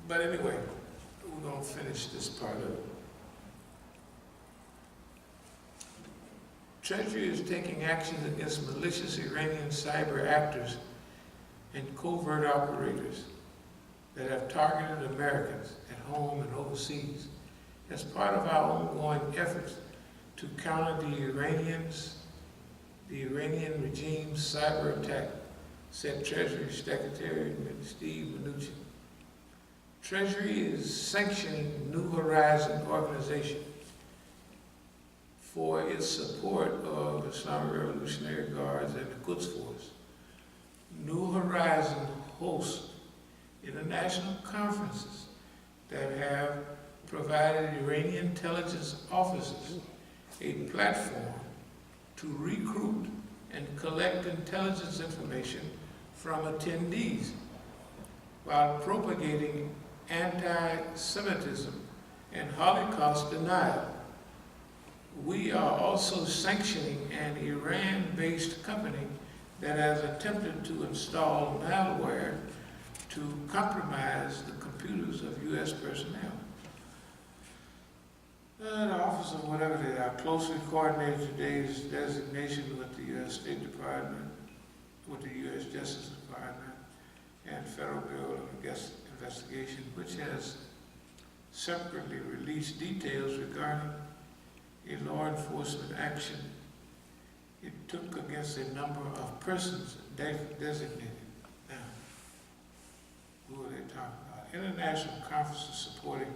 But anyway, we're going to finish this part of it. Treasury is taking actions against malicious Iranian cyber actors and covert operators that have targeted Americans at home and overseas as part of our ongoing efforts to counter the Iranian regime's cyber attack, said Treasury Secretary Steve Mnuchin. Treasury is sanctioning New Horizon organization for its support of Islamic Revolutionary Guards and the Quds Force. New Horizon hosts international conferences that have provided Iranian intelligence officers a platform to recruit and collect intelligence information from attendees while propagating anti-Semitism and Holocaust denial. We are also sanctioning an Iran-based company that has attempted to install malware to compromise the computers of U.S. personnel. The Office of whatever they are closely coordinated today's designation with the U.S. State Department, with the U.S. Justice Department, and Federal Bureau of Investigation, which has separately released details regarding a law enforcement action it took against a number of persons designated. Now, who are they talking about? International conferences supporting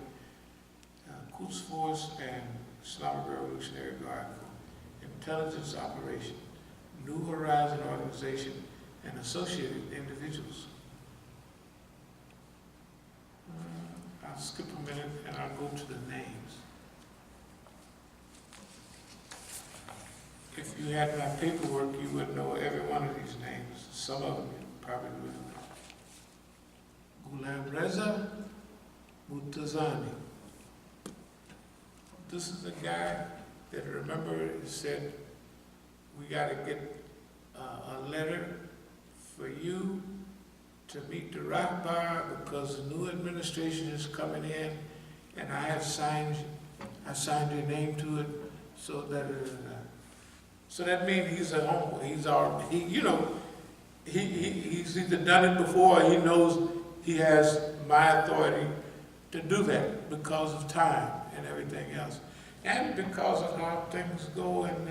Quds Force and Islamic Revolutionary Guard, intelligence operation, New Horizon organization, and associated individuals. I'll skip a minute and I'll go to the names. If you had my paperwork, you would know every one of these names. Some of them you probably wouldn't know. Ghulam Reza Mutazani. This is a guy that, remember, said, we got to get a letter for you to meet the rock bar because the new administration is coming in, and I have signed your name to it, so that so that means he's a homeboy. He's already, he's either done it before, or he knows he has my authority to do that because of time and everything else, and because of how things go. And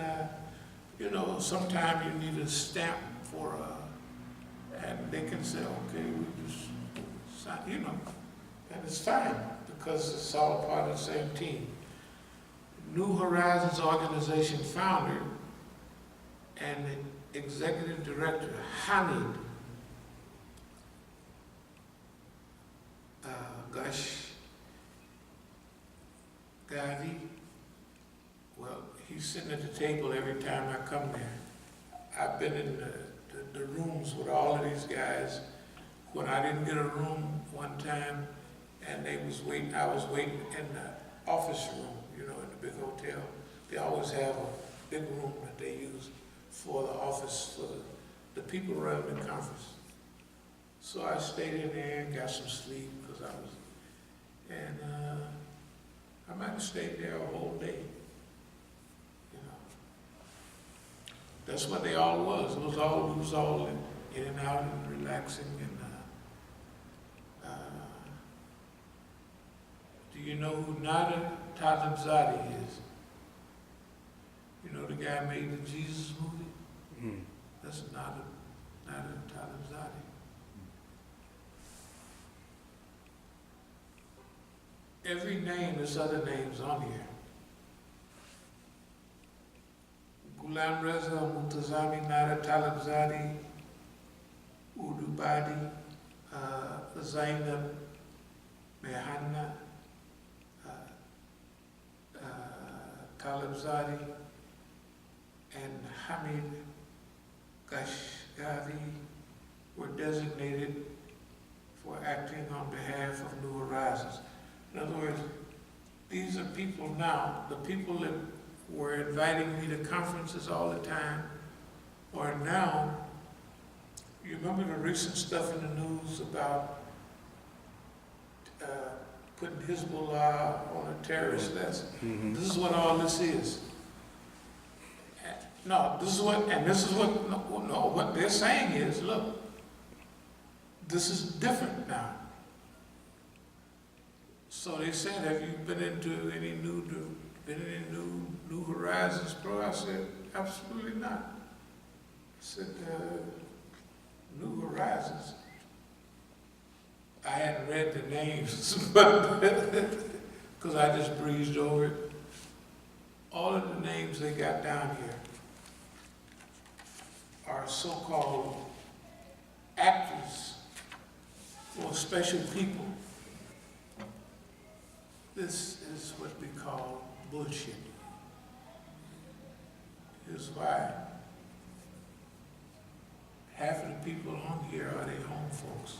sometimes you need a stamp for and they can say, okay, we just sign, and it's fine because it's all part of the same team. New Horizons organization founder and executive director Hamid Gavi. Well, he's sitting at the table every time I come there. I've been in the rooms with all of these guys. When I didn't get a room one time, and I was waiting in the office room, in the big hotel. They always have a big room that they use for the office, for the people running the conference. So I stayed in there and got some sleep because I might have stayed there a whole day. That's what they all was. It was all in and out and relaxing. And do you know who Nada Talibzade is? The guy made the Jesus movie? That's Nada Talibzade. Every name, there's other names on here. Ghulam Reza Mutazami, Nada Talibzade, Udubadi, Zainab Mehanna, Talibzade, and Hamid Gashgavi were designated for acting on behalf of New Horizons. In other words, these are people now, the people that were inviting me to conferences all the time, are now, you remember the recent stuff in the news about putting Hezbollah on a terrorist list. Mm-hmm. This is what all this is. No, this is what, what they're saying is, look, this is different now. So they said, have you been into any New Horizons Pro? I said, absolutely not. I said, New Horizons. I hadn't read the names, but because I just breezed over it. All of the names they got down here are so-called actors or special people. This is what we call bullshit. Here's why. Half of the people on here are their home folks.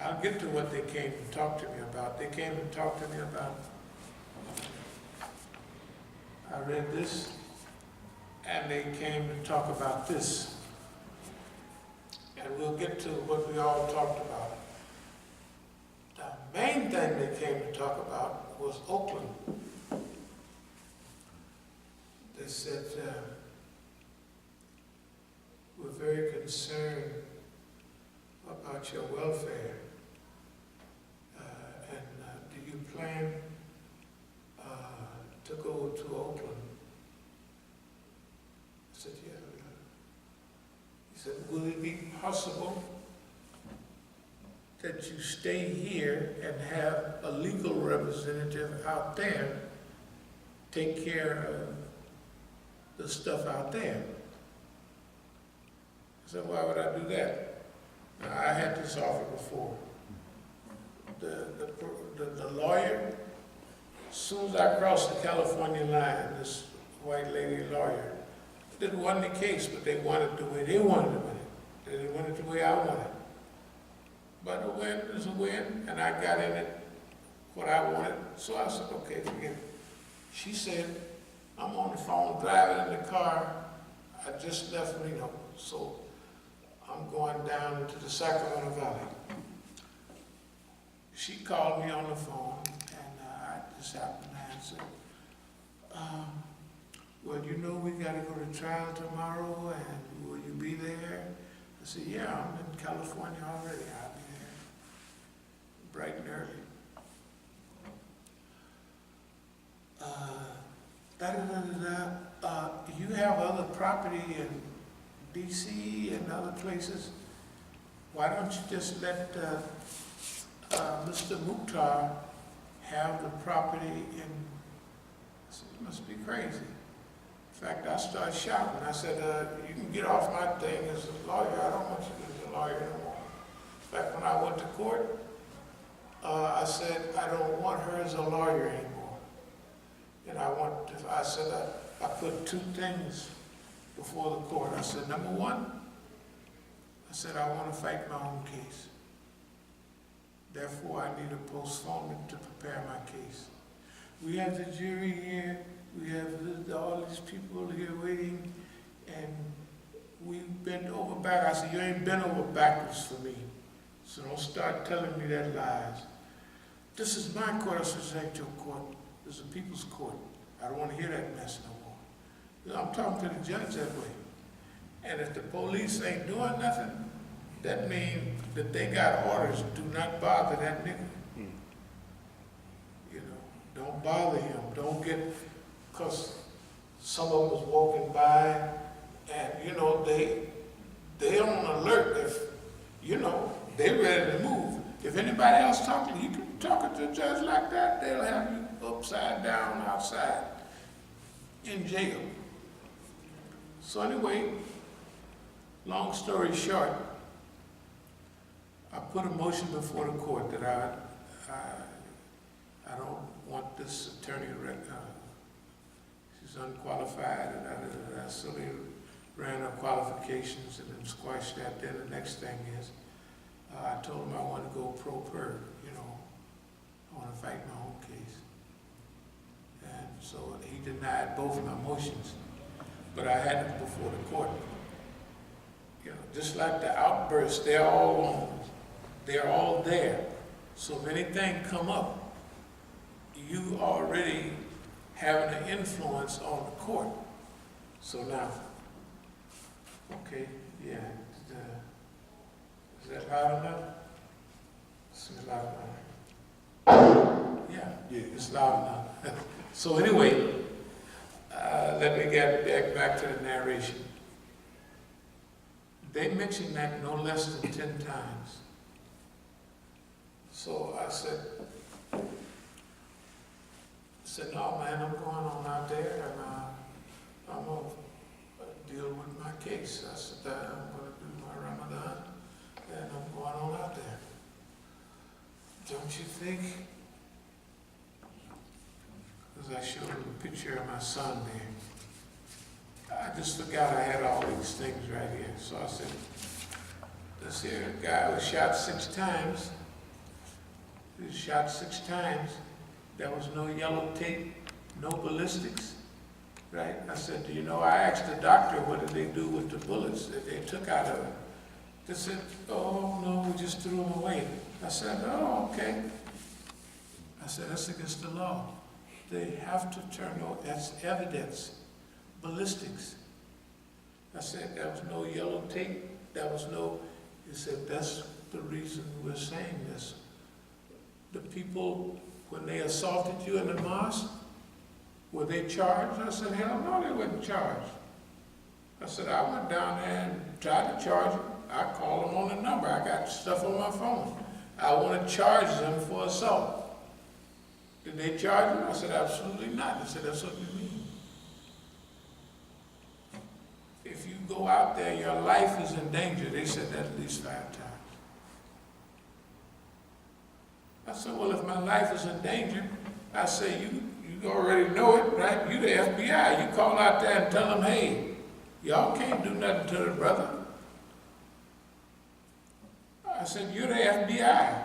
I'll get to what they came to talk to me about. They came to talk to me about, I read this, and they came to talk about this. And we'll get to what we all talked about. The main thing they came to talk about was Oakland. They said, we're very concerned about your welfare. Do you plan to go to Oakland? I said, yeah. He said, will it be possible that you stay here and have a legal representative out there take care of the stuff out there? I said, why would I do that? Now, I had this offer before. The lawyer, as soon as I crossed the California line, this white lady lawyer, it wasn't the case, but they wanted the way they wanted it. They didn't want it the way I wanted it. But a win is a win, and I got in it what I wanted, so I said, okay, forget it. She said, I'm on the phone driving in the car, I just left Reno, so I'm going down to the Sacramento Valley. She called me on the phone, and I just happened to answer. Well, you know we got to go to trial tomorrow, and will you be there? I said, yeah, I'm in California already. I'll be there bright and early. You have other property in D.C. and other places. Why don't you just let Mr. Mukhtar have the property in? I said, you must be crazy. In fact, I started shouting. I said, you can get off my thing as a lawyer. I don't want you to be a lawyer anymore. In fact, when I went to court, I said, I don't want her as a lawyer anymore. And I said, I put two things before the court. I said, number one, I said, I want to fight my own case. Therefore, I need a postponement to prepare my case. We have the jury here, we have all these people here waiting, and we bent over back. I said, you ain't bent over backwards for me, so don't start telling me that lies. This is my court. I said, this ain't your court. This is a people's court. I don't want to hear that mess no more. You know, I'm talking to the judge that way. And if the police ain't doing nothing, that means that they got orders, do not bother that nigga. You know, don't bother him. Don't get, because some of them was walking by, and you know, they on alert if, you know, they ready to move. If anybody else talking, you can talk to a judge like that, they'll have you upside down outside in jail. So anyway, long story short, I put a motion before the court that I don't want this attorney, she's unqualified, and so they ran up qualifications and then squashed that. Then the next thing is, I told him I want to go pro per, you know, I want to fight my own case. And so he denied both of my motions, but I had them before the court. You know, just like the outbursts, they're all there. So if anything come up, you already having an influence on the court. So now, okay, yeah, is that loud enough? It's loud enough. Yeah, it's loud enough. So anyway, let me get back to the narration. They mentioned that no less than 10 times. So I said, no man, I'm going on out there and I'm going to deal with my case. I said, I'm going to do my Ramadan and I'm going on out there. Don't you think? Because I showed him a picture of my son there. I just forgot I had all these things right here. So I said, this here guy was shot 6 times. He was shot 6 times. There was no yellow tape, no ballistics, right? I said, do you know, I asked the doctor what did they do with the bullets that they took out of him. They said, oh no, we just threw them away. I said, oh, okay. I said, that's against the law. They have to turn over, that's evidence, ballistics. I said, there was no yellow tape, there was no, he said, that's the reason we're saying this. The people, when they assaulted you in the mosque, were they charged? I said, hell no, they weren't charged. I said, I went down there and tried to charge them. I called them on the number. I got stuff on my phone. I want to charge them for assault. Did they charge them? I said, absolutely not. They said, that's what you mean. If you go out there, your life is in danger. They said that at least 5 times. I said, well, if my life is in danger, I say, you already know it, right? You the FBI. You call out there and tell them, hey, y'all can't do nothing to the brother. I said, you're the FBI.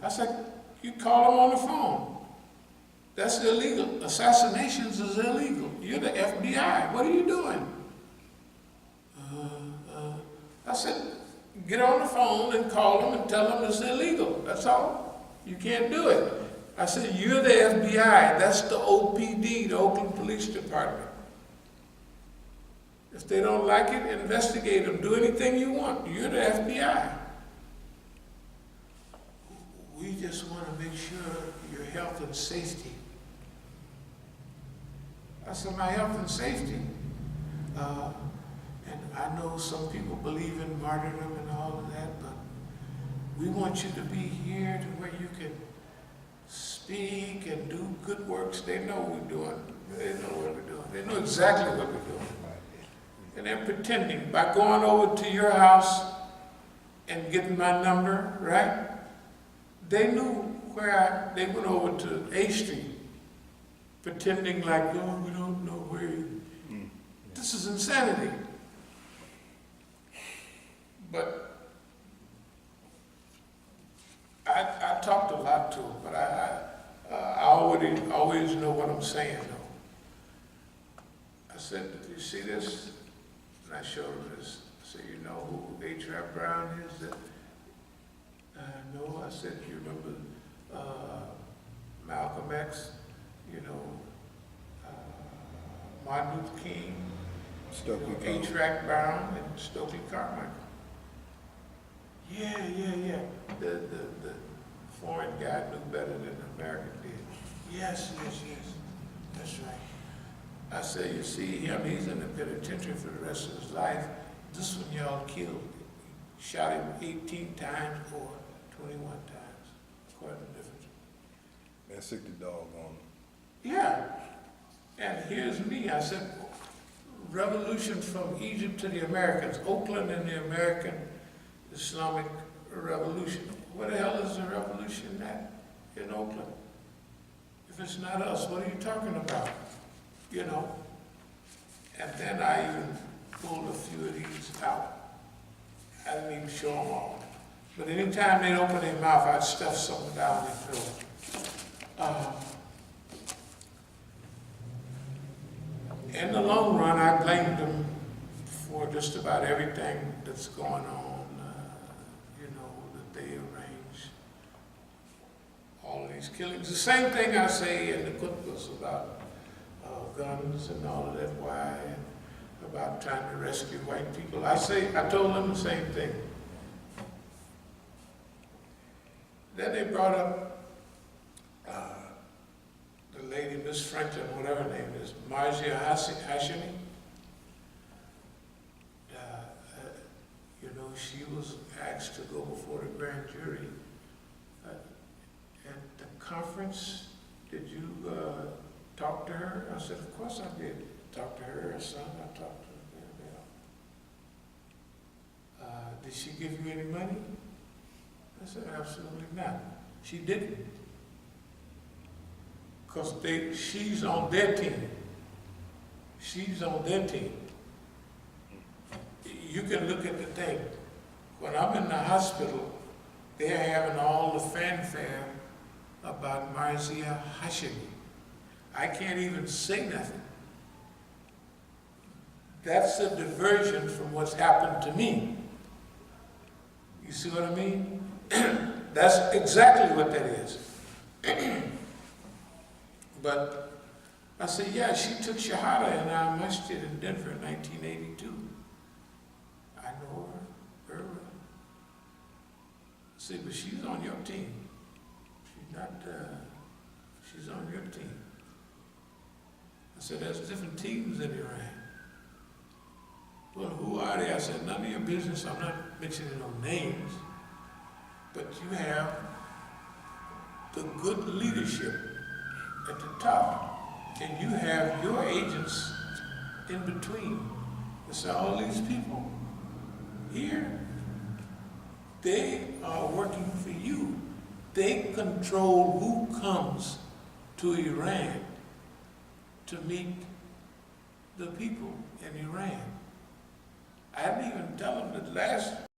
I said, you call them on the phone. That's illegal. Assassinations is illegal. You're the FBI. What are you doing? I said, get on the phone and call them and tell them it's illegal. That's all. You can't do it. I said, you're the FBI. That's the OPD, the Oakland Police Department. If they don't like it, investigate them. Do anything you want. You're the FBI. We just want to make sure your health and safety. I said, my health and safety. And I know some people believe in martyrdom and all of that, but we want you to be here to where you can speak and do good works. They know what we're doing. They know what we're doing. They know exactly what we're doing. And they're pretending by going over to your house and getting my number, right? They knew where they went over to A Street, pretending like, oh, we don't know where you. This is insanity. But I talked a lot to them, but I always know what I'm saying, though. I said, did you see this? And I showed him this. I said, you know who H.R. Brown is? No, I said, you remember Malcolm X, you know, Martin Luther King, H.R. Brown, and Stokely Carmichael. Yeah. The foreign guy knew better than the American did. Yes. That's right. I said, you see him, he's in the penitentiary for the rest of his life. This one y'all killed. Shot him 18 times or 21 times. Quite a difference. Man, sick the dog on him. Yeah. And here's me. I said, revolution from Egypt to the Americans. Oakland and the American Islamic Revolution. What the hell is a revolution at in Oakland? If it's not us, what are you talking about? You know? And then I even pulled a few of these out. I didn't even show them all. But anytime they'd open their mouth, I'd stuff something down their throat. In the long run, I blamed them for just about everything that's going on, you know, that they arranged. killings. The same thing I say in the cookbooks about guns and all of that, why, and about trying to rescue white people. I told them the same thing. Then they brought up the lady, Miss French, or whatever her name is, Margia Hashimi. You know, she was asked to go before the grand jury at the conference. Did you talk to her? I said, of course I did. Talk to her son. I talked to her. Did she give you any money? I said, absolutely not. She didn't. Because she's on their team. She's on their team. You can look at the thing. When I'm in the hospital, they're having all the fanfare about Margia Hashimi. I can't even say nothing. That's a diversion from what's happened to me. You see what I mean? That's exactly what that is. But I said, yeah, she took Shahada in our Masjid in Denver in 1982. I know her very well. I said, but she's on your team. She's not, she's on your team. I said, there's different teams in Iran. Well, who are they? I said, none of your business. I'm not mentioning no names. But you have the good leadership at the top, and you have your agents in between. It's all these people here. They are working for you. They control who comes to Iran to meet the people in Iran. I didn't even tell them that last